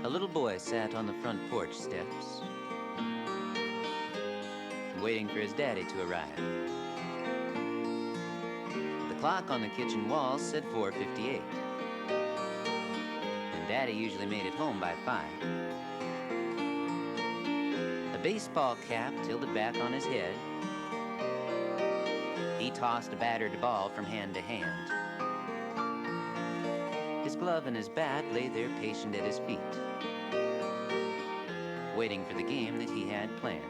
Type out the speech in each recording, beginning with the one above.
A little boy sat on the front porch steps, waiting for his daddy to arrive. The clock on the kitchen wall said 4:58, and Daddy usually made it home by 5. A baseball cap tilted back on his head. He tossed a battered ball from hand to hand. His glove and his bat lay there patient at his feet, waiting for the game that he had planned.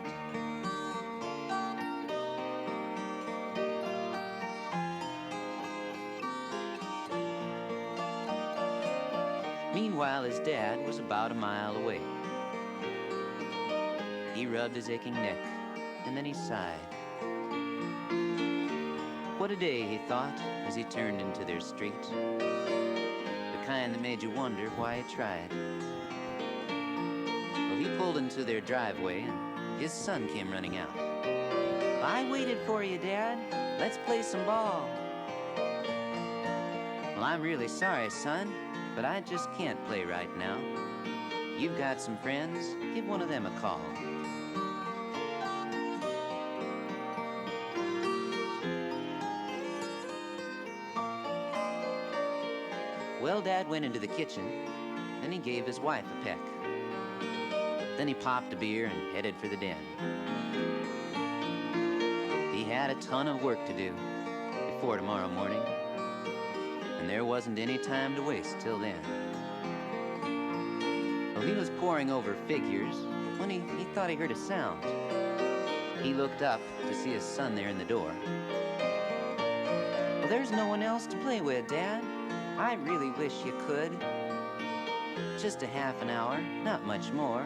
Meanwhile, his dad was about a mile away. He rubbed his aching neck, and then he sighed. What a day, he thought, as he turned into their street. The kind that made you wonder why he tried. Well, he pulled into their driveway, and his son came running out. I waited for you, Dad. Let's play some ball. Well, I'm really sorry, son, but I just can't play right now. You've got some friends. Give one of them a call. Well, Dad went into the kitchen, and he gave his wife a peck. Then he popped a beer and headed for the den. He had a ton of work to do before tomorrow morning, and there wasn't any time to waste till then. Well, he was poring over figures when he thought he heard a sound. He looked up to see his son there in the door. Well, there's no one else to play with, Dad. I really wish you could. Just a half an hour, not much more.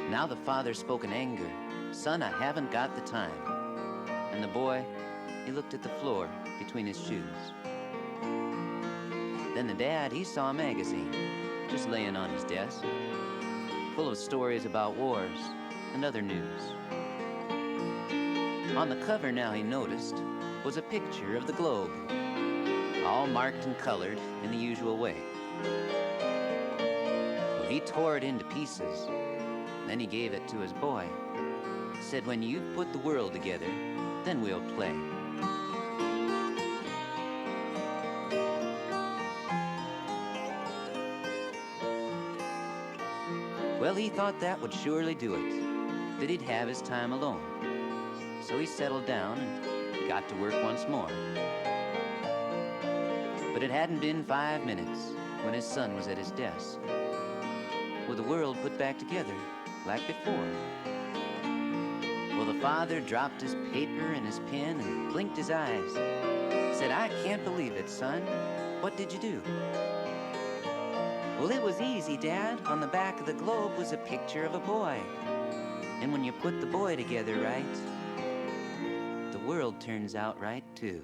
Now the father spoke in anger. Son, I haven't got the time. And the boy, he looked at the floor between his shoes. Then the dad, he saw a magazine just laying on his desk, full of stories about wars and other news. On the cover now, he noticed, was a picture of the globe, all marked and colored in the usual way. Well, he tore it into pieces. Then he gave it to his boy. Said, when you've put the world together, then we'll play. Well, he thought that would surely do it, that he'd have his time alone. So he settled down and got to work once more. But it hadn't been 5 minutes when his son was at his desk, with the world put back together like before. Well, the father dropped his paper and his pen and blinked his eyes. Said, I can't believe it, son. What did you do? Well, it was easy, Dad. On the back of the globe was a picture of a boy. And when you put the boy together right, the world turns out right, too.